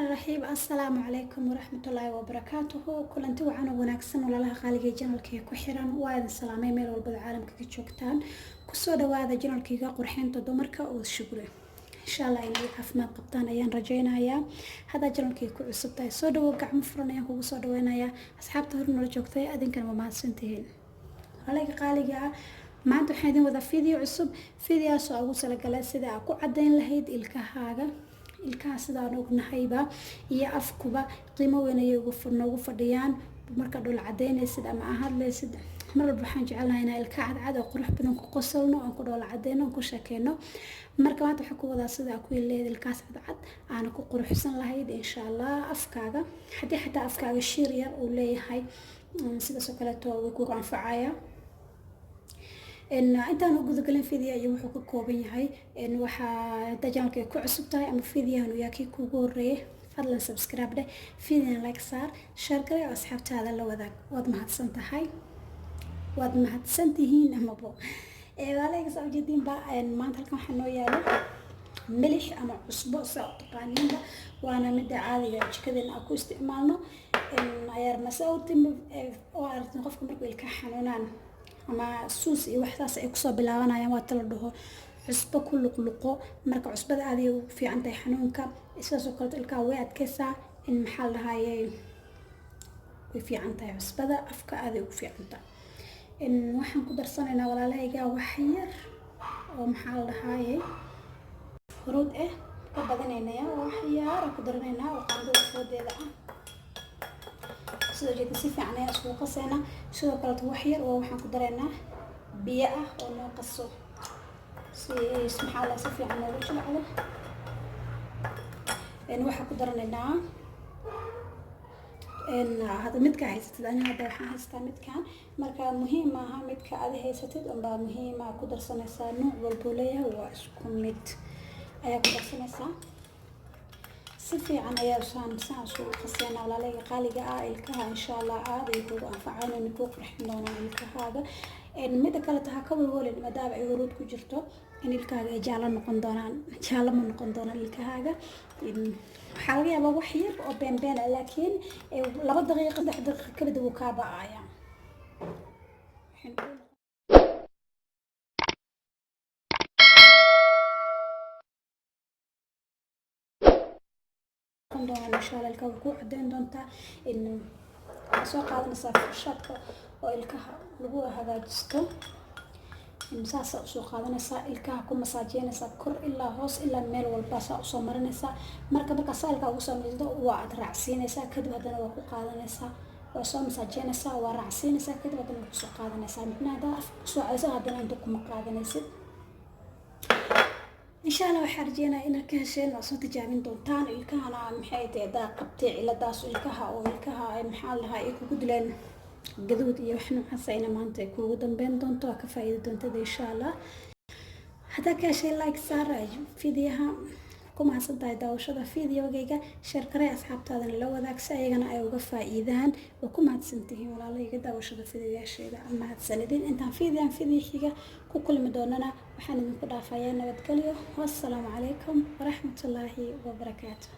الرحمن الرحيم. السلام عليكم ورحمة الله وبركاته. كلنتي وعنا وناكسن ولا لها خالقي جنالكي كحيران واد السلامي ميل والبد عالم كجوجتان كسو دواada جنالكيga qurxinta dumarka oo shukri insha Allah inay caafimaad qabtaan ayaan rajaynayaa. hada jannalkii ku cusub tahay soo dhawo gacmo furan ayaan kugu soo dhaweynayaa. asxaabta hor nala joogtay adinkan ma mahadsantihiin. walaga qaaliga maanta waxaan idin wada video cusub. videoaas oo ugu talagalay sida aad ku cadeyn lahayd ilkahaaga sidaan ognahayba iyo afkuba qiimo weyn ay ugu fadhiyaan marka dhul cadeynaysid ama hadlaysid. mar walba waxaan jecelnahay inaan ilka cad oo qurux badan ku qosolno oo ku dhoola cadeyno ku sheekeyno. marka maanta waxaan ku wadaa sida ku leeyahay ilkaas cad aan ku quruxsan lahayd insha Allah afkaaga hadii xataa afkaaga shiir yar uu leeyahay sida soo kale too ku anfacaya. intaan ugu gudagalin video iyo wuxuu ka kooban yahay waxa dajanka ku cusub tahay ama videohan uu yahay kuugu horeeyay fadlan subscribe dhe video like saar share gare asxaabtaada la wadaag waad mahadsantihiin amabo walaga soo jeedin ba maanta halkan waxa noo yaalo milix ama cusbo soo taqaaniinba waana mid caadiga jikadena ku isticmaalno ayar masawtin oo aragtin qofka markuu ilka xanuunaan ama suus iyo waxtaas ay ku soo bilaabanayaan waa talo dhaho cusbo ku luqluqo marka cusbada aad ay u fiican tahay xanuunka isoo kale ilka way adkaysaa in maxal lahaayay way fiican tahay cusbada afka aad ay u fiican tahay waxaan ku darsanaynaa walaalahayga wax yar oo maxal lahaayay hurud ka badanaynaa wax yar ku daranaynaa oo qaando foodeeda sidoo jeed si fiican ayaan isku qaseena sidoo kale wax yar oo waxaan ku dareynaa biyo oo noo qaso si maxaa si fiican loo jilcado waxaan ku dareynaa hada midka haysatid aniga hada waxaan haystaa midkan marka muhiim aha midka aad haysatid baa muhiim ah ku darsanaysaa nooc walba leeyahay waa isku mid ayaa ku darsanaysaa si fiican ayaa saan soo qaseena walaalahayga qaaliga ilkaha insha Allah aad ay ugu anfacaan in ku qurxin doonaan ilkahaaga mid kale taha ka walwalin maadaama ay urud ku jirto in ilkahaaga ay jaalo noqon doonaan ilkahaaga waxa laga yaabaa wax yar oo been laakiin 2 daqiiqo 3 daqiiqo kadib uu ka baaaya doonaan insha Allah ilkaha ku cadeyn doonta in soo qaadanaysa furshaadka oo ilkaha lagu hagaajisto in saasa soo qaadanaysa ilkaha ku masaajeynaysa kor ilaa hoos ilaa meel walba soo marinaysa marka saalka ugu soo mido waa aad raacsiinaysa kadib hadana waa ku qaadanaysa waa soo masaajeynaysa waa raacsiinaysa kadib hadana ku soo qaadanaysa midnaada soo aysa hadana inta ku qaadanaysid إن شاء الله وحرجينا إن كهشين وصوت جامين دونتان إلكها أنا محيط دا قبتي إلى داس إلكها أو إلكها محلها إيكو قدلين قدود يوحنا حسينا ما أنت إيكو قدام بين دونتو كفايد دونتو إن شاء الله هذا كهشين لايك سارج فيديوها كم حصلت داوشة فيديو جيجا شركة أصحاب هذا اللي ذاك سايقنا أيوة فائدان وكم هتسنتهي ولا لا يجد داوشة فيديو شيء أما هتسندين أنت فيديو حاجة كل مدوننا وحنا نقول عفايانا وتكليو والسلام عليكم ورحمة الله وبركاته.